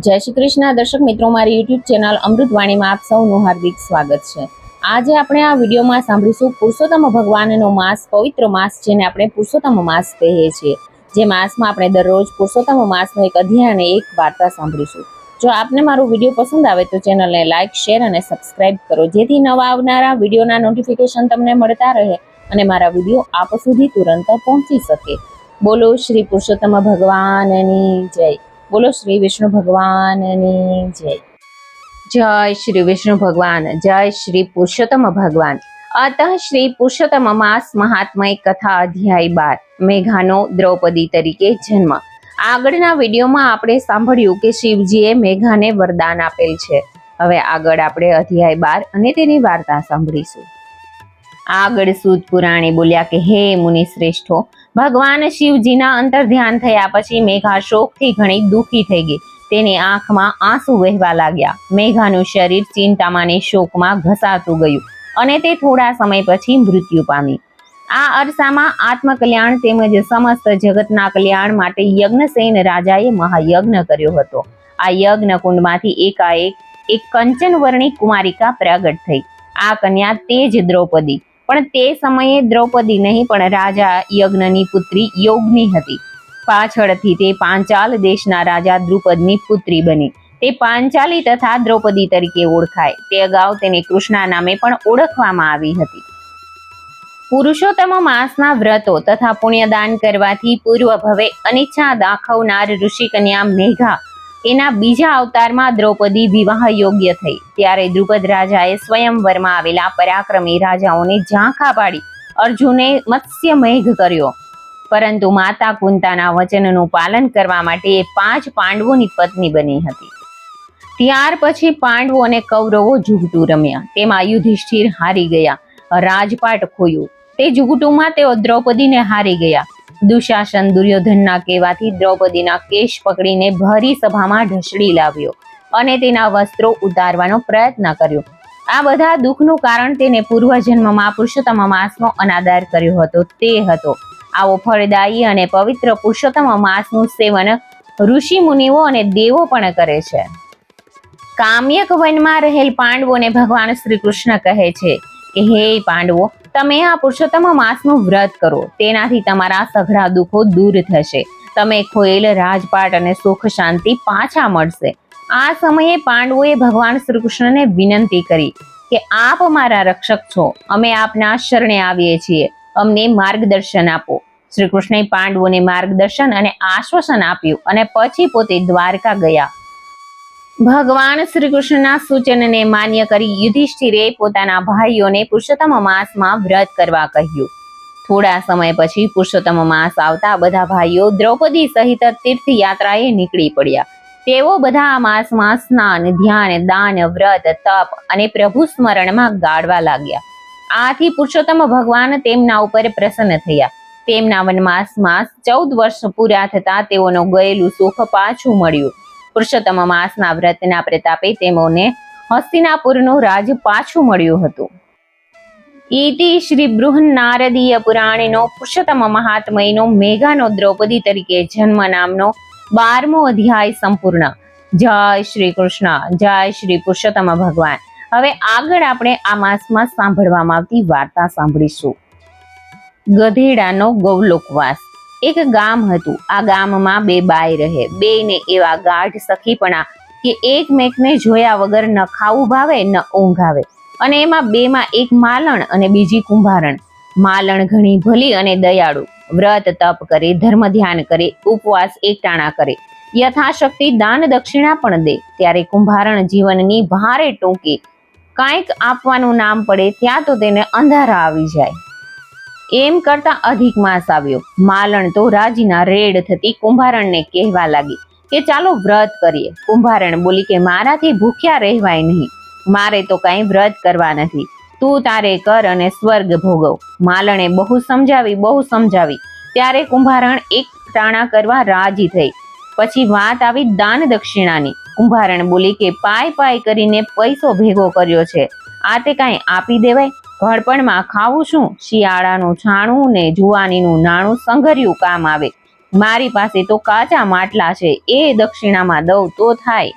જય શ્રી કૃષ્ણ દર્શક મિત્રો, મારી યુટ્યુબ ચેનલ અમૃતવાણીમાં આપ સૌનું હાર્દિક સ્વાગત છે। આજે આપણે આ વિડીયોમાં સાંભળીશું પુરુષોત્તમ ભગવાનનો માસ, પવિત્ર માસ જેને આપણે પુરુષોત્તમ માસ કહીએ છીએ। જે માસમાં આપણે દરરોજ પુરુષોત્તમ માસનો એક અધ્યાય અને એક વાર્તા સાંભળીશું। જો આપને મારો વિડીયો પસંદ આવે તો ચેનલને લાઇક, શેર અને સબસ્ક્રાઇબ કરો, જેથી નવા આવનારા વિડીયોના નોટિફિકેશન તમને મળતા રહે અને મારા વિડીયો આપ સુધી તુરંત પહોંચી શકે। બોલો શ્રી પુરુષોત્તમ ભગવાનની જય। બોલો શ્રી વિષ્ણુ ભગવાનની જય। જય શ્રી વિષ્ણુ ભગવાન, જય શ્રી પુરુષોત્તમ ભગવાન। અતઃ શ્રી પુરુષોત્તમ માસ મહાત્મય કથા અધ્યાય 12, મેઘાનો દ્રૌપદી તરીકે જન્મ। આગળના વિડીયોમાં આપણે સાંભળ્યું કે શિવજીએ મેઘાને વરદાન આપેલ છે। હવે આગળ આપણે અધ્યાય 12 અને તેની વાર્તા સાંભળીશું। આગળ સૂત પુરાણી બોલ્યા કે હે મુનિ શ્રેષ્ઠો, ભગવાન શિવજીના અંતર ધ્યાન થયા પછી મેઘા શોકથી ઘણી દુઃખી થઈ ગઈ। તેની આંખમાં આંસુ વહેવા લાગ્યા। મેઘાનું શરીર ચિંતામાં અને શોકમાં ઘસાતું ગયું અને તે થોડા સમય પછી મૃત્યુ પામી। આ અરસામાં આત્મકલ્યાણ તેમજ સમસ્ત જગતના કલ્યાણ માટે યજ્ઞસેન રાજાએ મહાયજ્ઞ કર્યો હતો। આ યજ્ઞ કુંડમાંથી એકાએક એક કંચન વર્ણી કુમારિકા પ્રગટ થઈ। આ કન્યા તે જ દ્રૌપદી, પણ તે સમયે દ્રૌપદી નહીં પણ રાજા યજ્ઞની પુત્રી યોગની હતી। પાછળથી તે પાંચાલ દેશના રાજા દ્રુપદની પુત્રી બની। તે પાંચાલી તથા દ્રૌપદી તરીકે ઓળખાય। તે અગાઉ તેને કૃષ્ણા નામે પણ ઓળખવામાં આવી હતી। પુરુષોત્તમ માસના વ્રતો તથા પુણ્યદાન કરવાથી પૂર્વ ભવે અનિચ્છા દાખવનાર ઋષિ કન્યા મેઘા એના બીજા અવતારમાં દ્રૌપદી વિવાહ યોગ્ય થઈ। ત્યારે દ્રુપદ રાજાએ સ્વયંવરમાં આવેલા પરાક્રમી રાજાઓને ઝાંખા પાડી અર્જુને મત્સ્ય મેઘ કર્યો, પરંતુ માતા કુંતાના વચનનું પાલન કરવા માટે એ 5 પાંડવોની પત્ની બની હતી। ત્યાર પછી પાંડવો અને કૌરવો જુગટું રમ્યા। તેમાં યુધિષ્ઠિર હારી ગયા, રાજપાટ ખોયું। તે જુગટુમાં તેઓ દ્રૌપદીને હારી ગયા। દુશાસન દુર્યોધનના કહેવાથી દ્રૌપદીના કેશ પકડીને ભરી સભામાં ઢસડી લાવ્યો અને તેના વસ્ત્રો ઉતારવાનો પ્રયત્ન કર્યો। આ બધા દુઃખનું કારણ તેને પૂર્વજન્મમાં પુરુષોત્તમ માસનો અનાદર કર્યો હતો તે હતો। આવો ફળદાયી અને પવિત્ર પુરુષોત્તમ માસનું સેવન ઋષિ મુનિઓ અને દેવો પણ કરે છે। કામ્યક વનમાં રહેલ પાંડવોને ભગવાન શ્રી કૃષ્ણ કહે છે કે હે પાંડવો, તમે આ પુરુષોત્તમ માસનું વ્રત કરો, તેનાથી તમારા સઘળા દુઃખો દૂર થશે। તમે ખોયેલ રાજપાટ અને સુખ શાંતિ પાછા મળશે। આ સમયે પાંડવોએ ભગવાન શ્રી કૃષ્ણને વિનંતી કરી કે આપ મારા રક્ષક છો, અમે આપના શરણે આવીએ છીએ, અમને માર્ગદર્શન આપો। શ્રી કૃષ્ણે પાંડવોને માર્ગદર્શન અને આશ્વાસન આપ્યું અને પછી પોતે દ્વારકા ગયા। ભગવાન શ્રી કૃષ્ણના સૂચનને માન્ય કરી યુધિષ્ઠિરે પોતાના ભાઈઓને પુરુષોત્તમ માસમાં વ્રત કરવા કહ્યું। થોડા સમય પછી પુરુષોત્તમ માસ આવતા બધા ભાઈઓ દ્રૌપદી સહિત તીર્થયાત્રાએ નીકળી પડ્યા। તેઓ બધા આ માસમાં સ્નાન, ધ્યાન, દાન, વ્રત, તપ અને પ્રભુ સ્મરણમાં ગાળવા લાગ્યા। આથી પુરુષોત્તમ ભગવાન તેમના ઉપર પ્રસન્ન થયા। તેમના વનવાસમાં 14 વર્ષ પૂરા થતા તેઓનું ગયેલું સુખ પાછું મળ્યું। પુરુષોત્તમ માસના વ્રતના પ્રતાપે તેઓને હસ્તિનાપુરનું રાજ પાછું મળ્યું હતું। ઇતિ શ્રી બૃહન્નારદીય પુરાણેનો પુરુષોત્તમ મહાત્મયનો મેઘાનો દ્રૌપદી તરીકે જન્મ નામનો 12મો અધ્યાય સંપૂર્ણ। જય શ્રી કૃષ્ણ, જય શ્રી પુરુષોત્તમ ભગવાન। હવે આગળ આપણે આ માસમાં સાંભળવામાં આવતી વાર્તા સાંભળીશું। ગધેડાનો ગૌલોકવાસ। એક ગામ હતું। આ ગામમાં 2 બાઈ રહે। બેને એવા ગાઢ સખીપણા કે એકમેકને જોયા વગર ન ખાવું ભાવે ન ઊંઘ આવે। અને એમાં બેમાં એક માલણ અને બીજી કુંભારણ। માલણ ઘણી ભલી અને દયાળુ, વ્રત તપ કરે, ધર્મ ધ્યાન કરે, ઉપવાસ એકટાણા કરે, યથાશક્તિ દાન દક્ષિણા પણ દે। ત્યારે કુંભારણ જીવનની ભારે ટૂંકી, કાંઈક આપવાનું નામ પડે ત્યાં તો તેને અંધારા આવી જાય। એમ કરતા અધિક માસ આવ્યો। માલણ તો રાજીના રેડ થતી કુંભારણને કહેવા લાગી કે ચાલો વ્રત કરીએ। કુંભારણ બોલી કે મારાથી ભૂખ્યા રહેવાય નહીં, મારે તો કાંઈ વ્રત કરવા નથી, તું તારે કર અને સ્વર્ગ ભોગવ। માલણે બહુ સમજાવી ત્યારે કુંભારણ એક ટાણા કરવા રાજી થઈ। પછી વાત આવી દાન દક્ષિણાની। કુંભારણ બોલી કે પાય કરીને પૈસો ભેગો કર્યો છે, આ તે કાંઈ આપી દેવાય? ઘડપણમાં ખાવું શું? શિયાળાનું છાણું ને જુવાનીનું નાણું સંઘર્યું કામ આવે। મારી પાસે તો કાચા માટલા છે, એ દક્ષિણામાં દઉં તો થાય.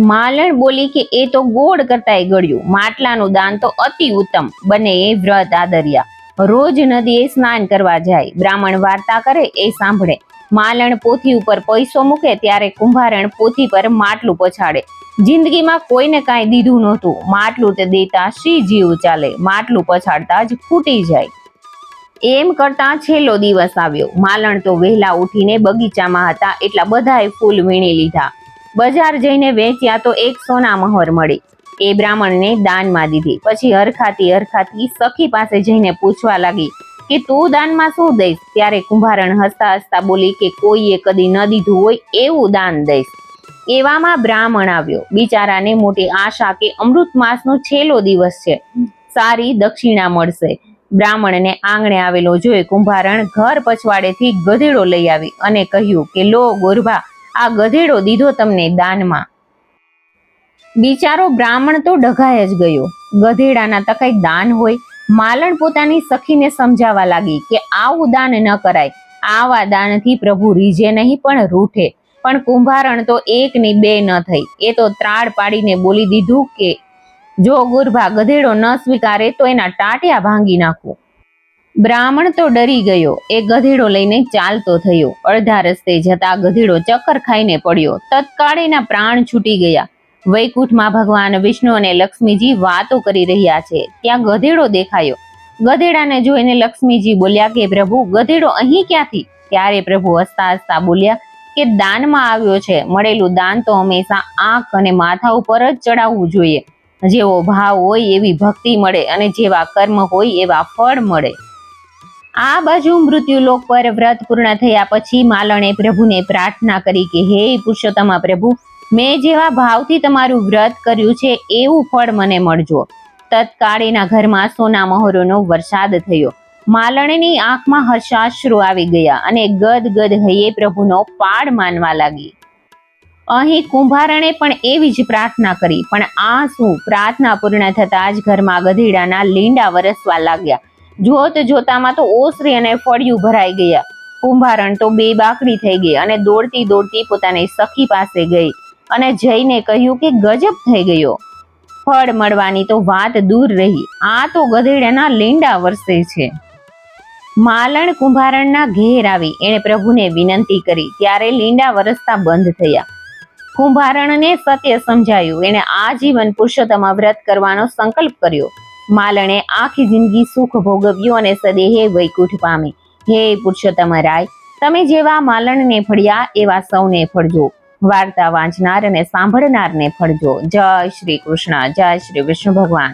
માલણ બોલી કે એ તો ગોળ કરતાય ગળ્યું, માટલાનું દાન તો અતિ ઉત્તમ. બંને એ વ્રત આદર્યા. રોજ નદીએ સ્નાન કરવા જાય. બ્રાહ્મણ વાર્તા કરે એ સાંભળે. માલણ પોથી ઉપર પૈસો મૂકે ત્યારે કુંભારણ પોથી પર માટલું પછાડે. જિંદગીમાં કોઈને કાંઈ દીધું નહોતું. માટલું તે દેતા શી જીવ ચાલે, માટલું પછાડતા જ ખૂટી જાય. એમ કરતા છેલ્લો દિવસ આવ્યો. માલણ તો વહેલા ઉઠીને બગીચામાં હતા એટલા બધાએ ફૂલ વીણી લીધા. બજાર જઈને વેચ્યા તો એક સોના મહોર મળી. એ બ્રાહ્મણને દાનમાં દીધી. પછી હરખાતી સખી પાસે જઈને પૂછવા લાગી કે તું દાનમાં શું દઈશ? ત્યારે કુંભારણ હસતા હસતા બોલી કે કોઈએ કદી ન દીધું હોય એવું દાન દઈશ. એવામાં બ્રાહ્મણ આવ્યો. બિચારાને મોટી આશા કે અમૃત માસનો છેલ્લો દિવસ છે, સારી દક્ષિણા મળશે. બ્રાહ્મણને આંગણે આવેલો જોઈ કુંભારણ ઘર પછવાડેથી ગધેડો લઈ આવી અને કહ્યું કે લો ગોરભા, આ ગધેડો દીધો તમને દાનમાં. બિચારો બ્રાહ્મણ તો ડઘાઈ જ ગયો. ગધેડાના તો કઈ દાન હોય? માલણ પોતાની સખીને સમજાવવા લાગી કે આવું દાન ન કરાય. આવા દાનથી પ્રભુ રીઝે નહીં પણ રૂઠે. પણ કુંભારણ તો એક ની બે ન થઈ. એ તો ત્રાડ પાડીને બોલી દીધું કે જો ગુરભા ગધેડો ન સ્વીકારે તો એના ટાટિયા ભાંગી નાખું. બ્રાહ્મણ તો ડરી ગયો. એ ગધેડો લઈને ચાલતો થયો. અડધા રસ્તે જતા ગધેડો ચક્કર ખાઈને પડ્યો. તત્કાળ એના પ્રાણ છૂટી ગયા. વૈકુંઠમાં ભગવાન વિષ્ણુ અને લક્ષ્મીજી વાતો કરી રહ્યા છે. ત્યાં ગધેડો દેખાયો. ગધેડાને જોઈને લક્ષ્મીજી બોલ્યા કે પ્રભુ ગધેડો અહીં ક્યાંથી? ત્યારે પ્રભુ હસતા હસતા બોલ્યા કે દાનમાં આવ્યો છે. મળેલું દાન તો હંમેશા આંખ અને માથા ઉપર જ ચડાવવું જોઈએ. જેવો ભાવ હોય એવી ભક્તિ મળે અને જેવા કર્મ હોય એવા ફળ મળે. આ બાજુ મૃત્યુલોક પર વ્રત પૂર્ણ થયા પછી માલણે પ્રભુને પ્રાર્થના કરી કે હે પુરુષોત્તમ પ્રભુ, મેં જેવા ભાવથી તમારું વ્રત કર્યું છે એવું ફળ મને મળજો. તત્કાળ એના ઘરમાં સોના મહોરોનો વરસાદ થયો. માલણની આંખમાં હર્ષાશ્રુ આવી ગયા અને ગદ હૈયે પ્રભુનો પાડ માનવા લાગી. અહીં કુંભારણે પણ એવી જ પ્રાર્થના કરી. પણ આ શું, પ્રાર્થના પૂર્ણ થતા જ ઘરમાં ગધેડાના લીંડા વરસવા લાગ્યા. જોત જોતામાં તો ઓસરી અને ફળિયું ભરાઈ ગયા. કુંભારણ તો બે બાકડી થઈ ગઈ અને દોડતી પોતાની સખી પાસે ગઈ અને જઈને કહ્યું કે ગજબ થઈ ગયો. ફળ મળવાની તો વાત દૂર રહી, આ તો ગધેડાના લીંડા વરસે છે. માલણ કુંભારણના ઘેર આવી. એણે પ્રભુને વિનંતી કરી ત્યારે લીંડા વરસતા બંધ થયા. કુંભારણને સત્ય સમજાયું. એણે આજીવન પુરુષોત્તમ વ્રત કરવાનો સંકલ્પ કર્યો. માલણે આખી જિંદગી સુખ ભોગવ્યું અને સદેહે વૈકુંઠ પામી. હે પુરુષોત્તમ રાય, તમે જેવા માલણને ફળ્યા એવા સૌને ફળજો. વાર્તા વાંચનાર અને સાંભળનારને ફળજો. જય શ્રી કૃષ્ણ, જય શ્રી વિષ્ણુ ભગવાન.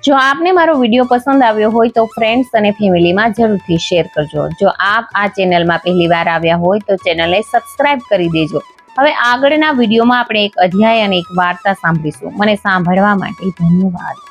જો આપને મારો વિડીયો પસંદ આવ્યો હોય તો ફ્રેન્ડ્સ અને ફેમિલીમાં જરૂરથી શેર કરજો. જો આપ આ ચેનલમાં પહેલી વાર આવ્યા હોય તો ચેનલને સબસ્ક્રાઇબ કરી દેજો. હવે આગળના વિડીયોમાં આપણે એક અધ્યાય અને એક વાર્તા સાંભળીશું. મને સાંભળવા માટે ધન્યવાદ.